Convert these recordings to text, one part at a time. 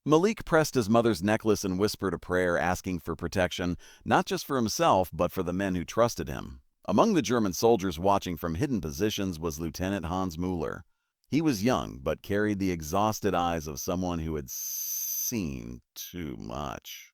Malik pressed his mother's necklace and whispered a prayer asking for protection, not just for himself, but for the men who trusted him. Among the German soldiers watching from hidden positions was Lieutenant Hans Müller. He was young, but carried the exhausted eyes of someone who had seen too much.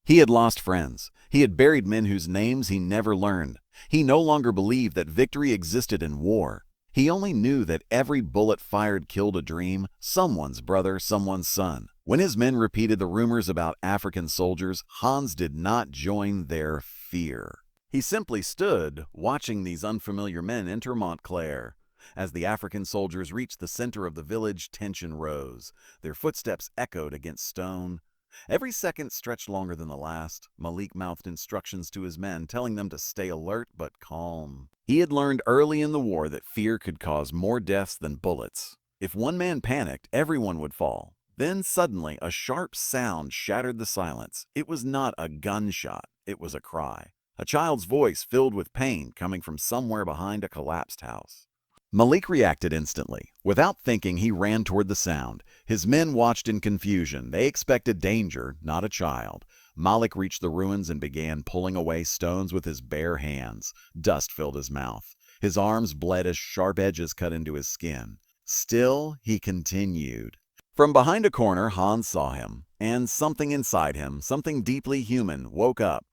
He had lost friends. He had buried men whose names he never learned. He no longer believed that victory existed in war. He only knew that every bullet fired killed a dream, someone's brother, someone's son. When his men repeated the rumors about African soldiers, Hans did not join their fear. He simply stood, watching these unfamiliar men enter Montclair. As the African soldiers reached the center of the village, tension rose. Their footsteps echoed against stone. Every second stretched longer than the last. Malik mouthed instructions to his men, telling them to stay alert but calm. He had learned early in the war that fear could cause more deaths than bullets. If one man panicked, everyone would fall. Then suddenly, a sharp sound shattered the silence. It was not a gunshot, it was a cry. A child's voice filled with pain coming from somewhere behind a collapsed house. Malik reacted instantly. Without thinking, he ran toward the sound. His men watched in confusion. They expected danger, not a child. Malik reached the ruins and began pulling away stones with his bare hands. Dust filled his mouth. His arms bled as sharp edges cut into his skin. Still, he continued. From behind a corner, Hans saw him, and something inside him, something deeply human, woke up.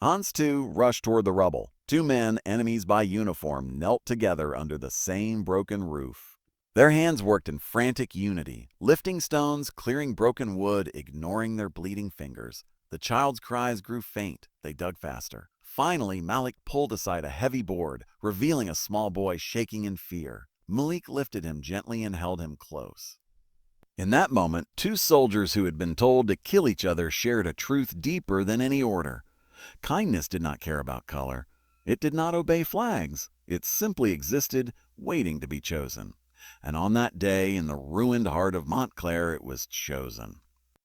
Hans, too, rushed toward the rubble. Two men, enemies by uniform, knelt together under the same broken roof. Their hands worked in frantic unity, lifting stones, clearing broken wood, ignoring their bleeding fingers. The child's cries grew faint. They dug faster. Finally, Malik pulled aside a heavy board, revealing a small boy shaking in fear. Malik lifted him gently and held him close. In that moment, two soldiers who had been told to kill each other shared a truth deeper than any order. Kindness did not care about color. It did not obey flags. It simply existed, waiting to be chosen. And on that day, in the ruined heart of Montclair, it was chosen.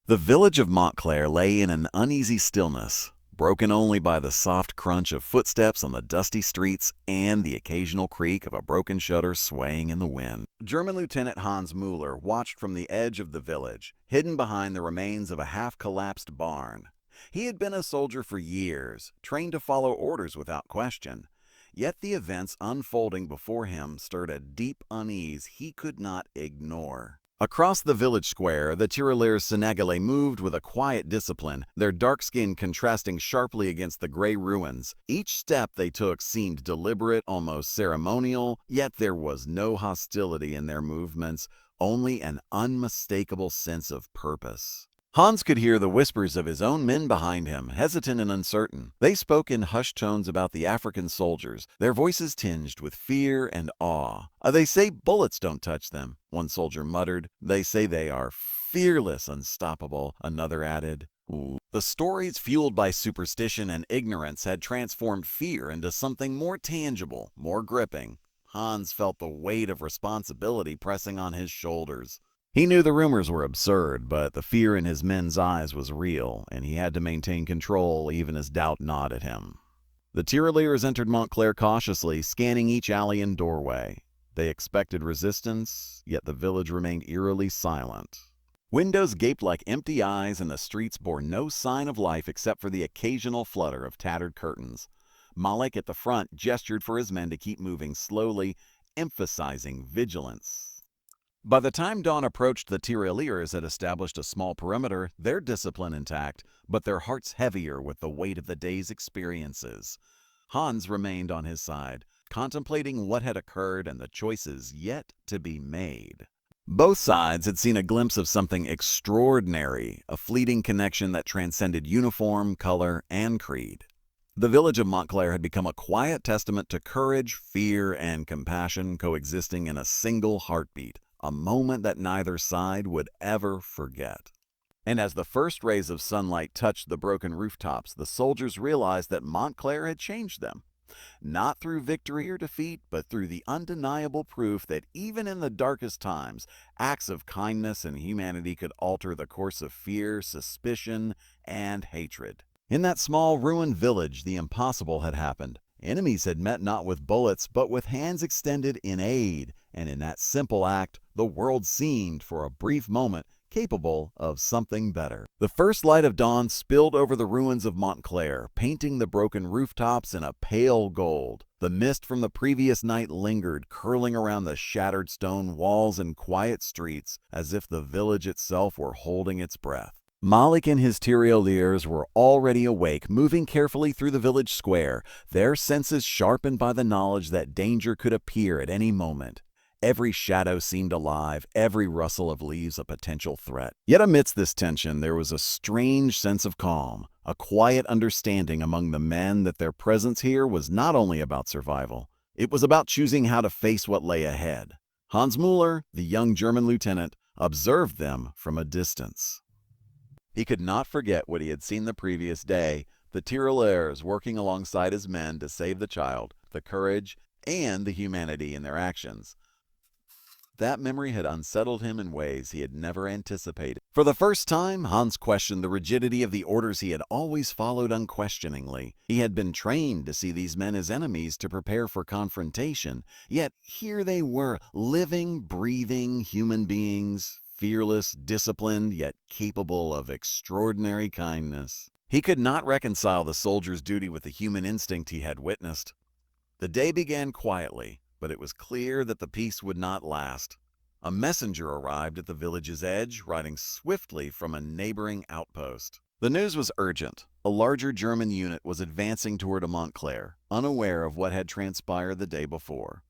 The village of Montclair lay in an uneasy stillness, broken only by the soft crunch of footsteps on the dusty streets and the occasional creak of a broken shutter swaying in the wind. German Lieutenant Hans Müller watched from the edge of the village, hidden behind the remains of a half-collapsed barn. He had been a soldier for years, trained to follow orders without question. Yet the events unfolding before him stirred a deep unease he could not ignore. Across the village square, the Tirailleurs Sénégalais moved with a quiet discipline, their dark skin contrasting sharply against the gray ruins. Each step they took seemed deliberate, almost ceremonial, yet there was no hostility in their movements, only an unmistakable sense of purpose. Hans could hear the whispers of his own men behind him, hesitant and uncertain. They spoke in hushed tones about the African soldiers, their voices tinged with fear and awe. They say bullets don't touch them, one soldier muttered. They say they are fearless, unstoppable, another added. The stories fueled by superstition and ignorance had transformed fear into something more tangible, more gripping. Hans felt the weight of responsibility pressing on his shoulders. He knew the rumors were absurd, but the fear in his men's eyes was real, and he had to maintain control even as doubt gnawed at him. The Tirailleurs entered Montclair cautiously, scanning each alley and doorway. They expected resistance, yet the village remained eerily silent. Windows gaped like empty eyes, and the streets bore no sign of life except for the occasional flutter of tattered curtains. Malik at the front gestured for his men to keep moving slowly, emphasizing vigilance. By the time dawn approached, the Tirailleurs had established a small perimeter, their discipline intact, but their hearts heavier with the weight of the day's experiences. Hans remained on his side, contemplating what had occurred and the choices yet to be made. Both sides had seen a glimpse of something extraordinary, a fleeting connection that transcended uniform, color, and creed. The village of Montclair had become a quiet testament to courage, fear, and compassion coexisting in a single heartbeat. A moment that neither side would ever forget. And as the first rays of sunlight touched the broken rooftops, the soldiers realized that Montclair had changed them. Not through victory or defeat, but through the undeniable proof that even in the darkest times, acts of kindness and humanity could alter the course of fear, suspicion, and hatred. In that small ruined village, the impossible had happened. Enemies had met not with bullets, but with hands extended in aid, And in that simple act, the world seemed, for a brief moment, capable of something better. The first light of dawn spilled over the ruins of Montclair, painting the broken rooftops in a pale gold. The mist from the previous night lingered, curling around the shattered stone walls and quiet streets, as if the village itself were holding its breath. Malik and his Tirailleurs were already awake, moving carefully through the village square, their senses sharpened by the knowledge that danger could appear at any moment. Every shadow seemed alive, every rustle of leaves a potential threat. Yet amidst this tension, there was a strange sense of calm, a quiet understanding among the men that their presence here was not only about survival, it was about choosing how to face what lay ahead. Hans Müller, the young German lieutenant, observed them from a distance. He could not forget what he had seen the previous day, the Tirailleurs working alongside his men to save the child, the courage and the humanity in their actions. That memory had unsettled him in ways he had never anticipated. For the first time, Hans questioned the rigidity of the orders he had always followed unquestioningly. He had been trained to see these men as enemies to prepare for confrontation, yet here they were, living, breathing human beings, fearless, disciplined, yet capable of extraordinary kindness. He could not reconcile the soldier's duty with the human instinct he had witnessed. The day began quietly, but it was clear that the peace would not last. A messenger arrived at the village's edge, riding swiftly from a neighboring outpost. The news was urgent. A larger German unit was advancing toward Montclair, unaware of what had transpired the day before.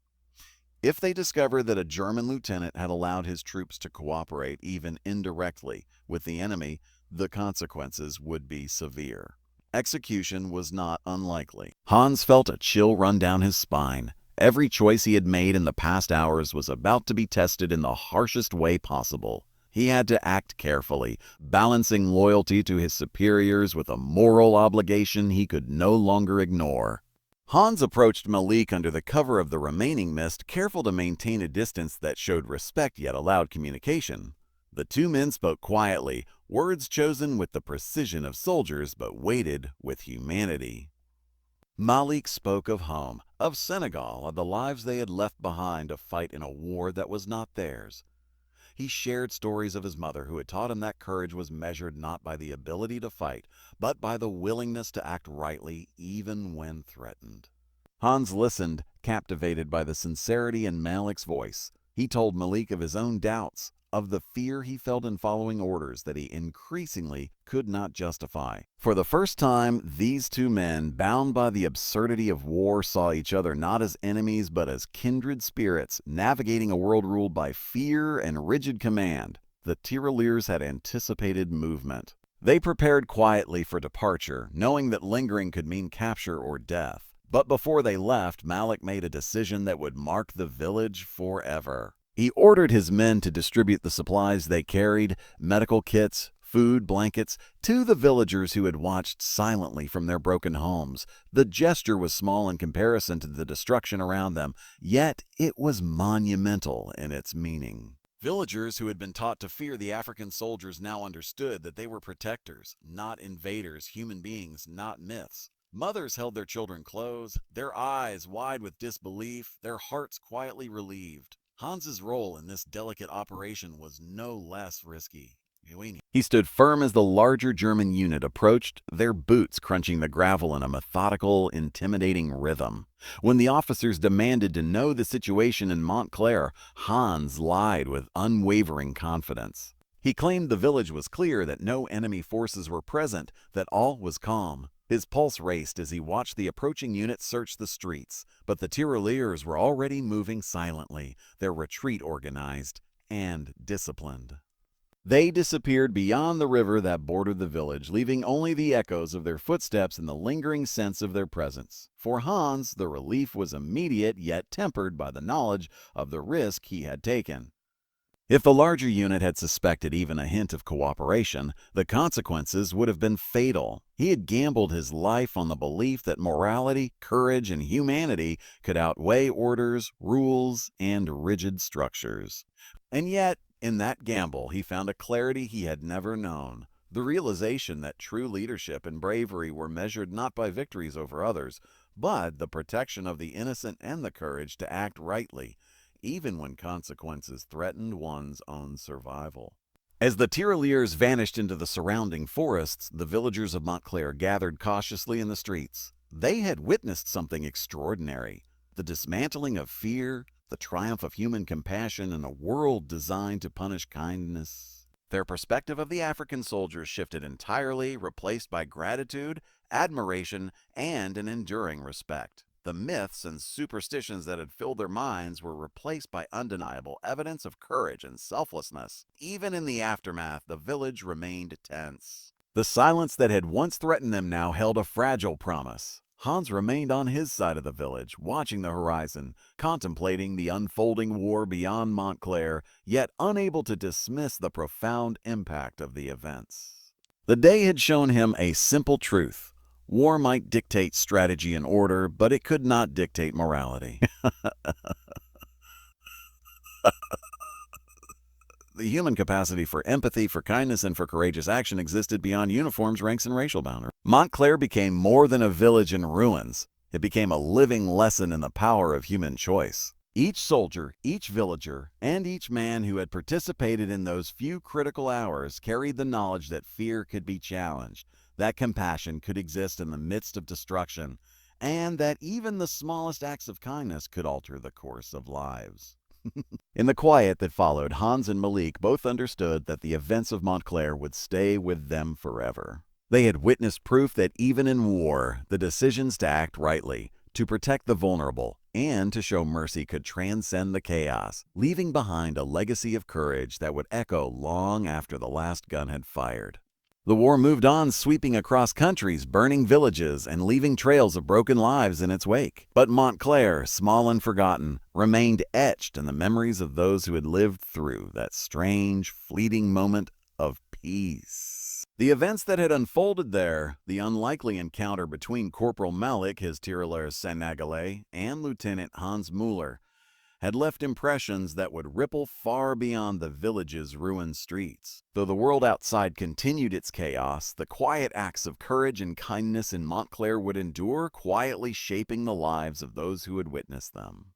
If they discovered that a German lieutenant had allowed his troops to cooperate, even indirectly, with the enemy, the consequences would be severe. Execution was not unlikely. Hans felt a chill run down his spine. Every choice he had made in the past hours was about to be tested in the harshest way possible. He had to act carefully, balancing loyalty to his superiors with a moral obligation he could no longer ignore. Hans approached Malik under the cover of the remaining mist, careful to maintain a distance that showed respect yet allowed communication. The two men spoke quietly, words chosen with the precision of soldiers but weighted with humanity. Malik spoke of home, of Senegal, of the lives they had left behind to fight in a war that was not theirs. He shared stories of his mother who had taught him that courage was measured not by the ability to fight, but by the willingness to act rightly even when threatened. Hans listened, captivated by the sincerity in Malik's voice. He told Malik of his own doubts, of the fear he felt in following orders that he increasingly could not justify. For the first time, these two men, bound by the absurdity of war, saw each other not as enemies but as kindred spirits, navigating a world ruled by fear and rigid command. The Tirailleurs had anticipated movement. They prepared quietly for departure, knowing that lingering could mean capture or death. But before they left, Malik made a decision that would mark the village forever. He ordered his men to distribute the supplies they carried, medical kits, food, blankets, to the villagers who had watched silently from their broken homes. The gesture was small in comparison to the destruction around them, yet it was monumental in its meaning. Villagers who had been taught to fear the African soldiers now understood that they were protectors, not invaders, human beings, not myths. Mothers held their children close, their eyes wide with disbelief, their hearts quietly relieved. Hans's role in this delicate operation was no less risky. He stood firm as the larger German unit approached, their boots crunching the gravel in a methodical, intimidating rhythm. When the officers demanded to know the situation in Montclair, Hans lied with unwavering confidence. He claimed the village was clear, that no enemy forces were present, that all was calm. His pulse raced as he watched the approaching unit search the streets, but the Tirailleurs were already moving silently, their retreat organized and disciplined. They disappeared beyond the river that bordered the village, leaving only the echoes of their footsteps and the lingering sense of their presence. For Hans, the relief was immediate, yet tempered by the knowledge of the risk he had taken. If the larger unit had suspected even a hint of cooperation, the consequences would have been fatal. He had gambled his life on the belief that morality, courage, and humanity could outweigh orders, rules, and rigid structures. And yet, in that gamble, he found a clarity he had never known. The realization that true leadership and bravery were measured not by victories over others, but the protection of the innocent and the courage to act rightly, even when consequences threatened one's own survival. As the Tirailleurs vanished into the surrounding forests, the villagers of Montclair gathered cautiously in the streets. They had witnessed something extraordinary: the dismantling of fear, the triumph of human compassion in a world designed to punish kindness. Their perspective of the African soldiers shifted entirely, replaced by gratitude, admiration, and an enduring respect. The myths and superstitions that had filled their minds were replaced by undeniable evidence of courage and selflessness. Even in the aftermath, the village remained tense. The silence that had once threatened them now held a fragile promise. Hans remained on his side of the village, watching the horizon, contemplating the unfolding war beyond Montclair, yet unable to dismiss the profound impact of the events. The day had shown him a simple truth. War might dictate strategy and order, but it could not dictate morality. The human capacity for empathy, for kindness, and for courageous action existed beyond uniforms, ranks, and racial boundaries. Montclair became more than a village in ruins. It became a living lesson in the power of human choice. Each soldier, each villager, and each man who had participated in those few critical hours carried the knowledge that fear could be challenged, that compassion could exist in the midst of destruction, and that even the smallest acts of kindness could alter the course of lives. In the quiet that followed, Hans and Malik both understood that the events of Montclair would stay with them forever. They had witnessed proof that even in war, the decisions to act rightly, to protect the vulnerable, and to show mercy could transcend the chaos, leaving behind a legacy of courage that would echo long after the last gun had fired. The war moved on, sweeping across countries, burning villages, and leaving trails of broken lives in its wake. But Montclair, small and forgotten, remained etched in the memories of those who had lived through that strange, fleeting moment of peace. The events that had unfolded there, the unlikely encounter between Corporal Malik, his Tirailleurs Sénégalais, and Lieutenant Hans Müller, had left impressions that would ripple far beyond the village's ruined streets. Though the world outside continued its chaos, the quiet acts of courage and kindness in Montclair would endure, quietly shaping the lives of those who had witnessed them.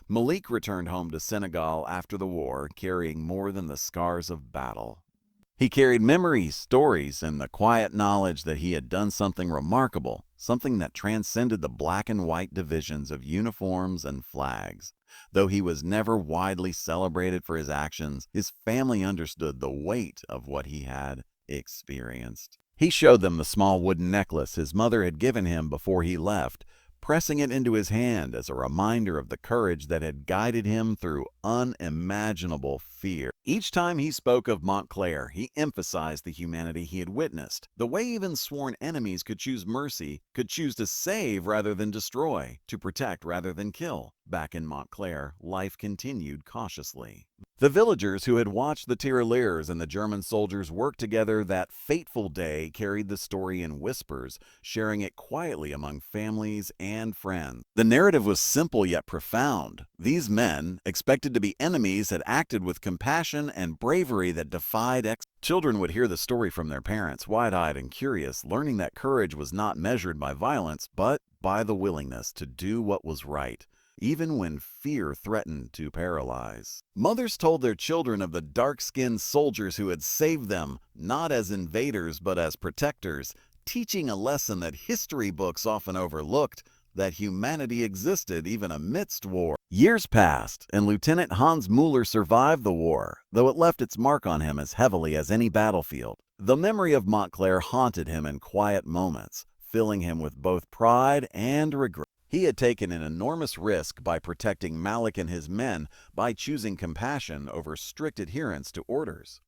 Malik returned home to Senegal after the war, carrying more than the scars of battle. He carried memories, stories, and the quiet knowledge that he had done something remarkable, something that transcended the black and white divisions of uniforms and flags. Though he was never widely celebrated for his actions, his family understood the weight of what he had experienced. He showed them the small wooden necklace his mother had given him before he left, pressing it into his hand as a reminder of the courage that had guided him through unimaginable fear. Each time he spoke of Montclair, he emphasized the humanity he had witnessed, the way even sworn enemies could choose mercy, could choose to save rather than destroy, to protect rather than kill. Back in Montclair, life continued cautiously. The villagers who had watched the Tirailleurs and the German soldiers work together that fateful day carried the story in whispers, sharing it quietly among families and friends. The narrative was simple yet profound. These men, expected to be enemies, had acted with compassion and bravery that defied Children would hear the story from their parents, wide-eyed and curious, learning that courage was not measured by violence, but by the willingness to do what was right, even when fear threatened to paralyze. Mothers told their children of the dark-skinned soldiers who had saved them, not as invaders but as protectors, teaching a lesson that history books often overlooked, that humanity existed even amidst war. Years passed, and Lieutenant Hans Müller survived the war, though it left its mark on him as heavily as any battlefield. The memory of Montclair haunted him in quiet moments, filling him with both pride and regret. He had taken an enormous risk by protecting Malik and his men, by choosing compassion over strict adherence to orders.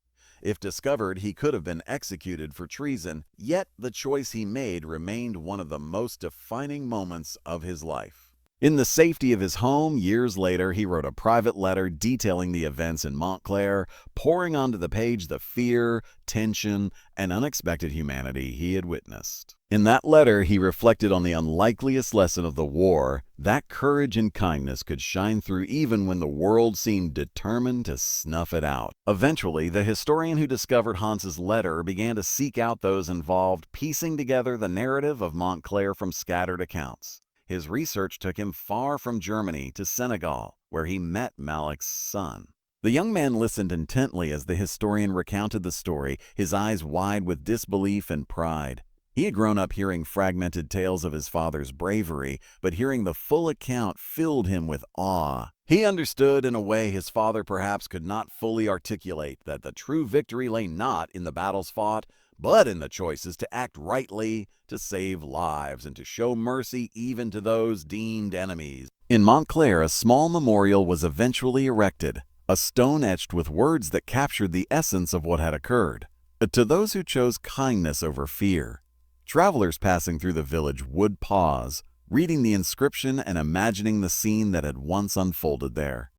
If discovered, he could have been executed for treason, yet the choice he made remained one of the most defining moments of his life. In the safety of his home, years later, he wrote a private letter detailing the events in Montclair, pouring onto the page the fear, tension, and unexpected humanity he had witnessed. In that letter, he reflected on the unlikeliest lesson of the war, that courage and kindness could shine through even when the world seemed determined to snuff it out. Eventually, the historian who discovered Hans's letter began to seek out those involved, piecing together the narrative of Montclair from scattered accounts. His research took him far from Germany to Senegal, where he met Malik's son. The young man listened intently as the historian recounted the story, his eyes wide with disbelief and pride. He had grown up hearing fragmented tales of his father's bravery, but hearing the full account filled him with awe. He understood in a way his father perhaps could not fully articulate that the true victory lay not in the battles fought, but in the choices to act rightly, to save lives, and to show mercy even to those deemed enemies. In Montclair, a small memorial was eventually erected, a stone etched with words that captured the essence of what had occurred. To those who chose kindness over fear. Travelers passing through the village would pause, reading the inscription and imagining the scene that had once unfolded there.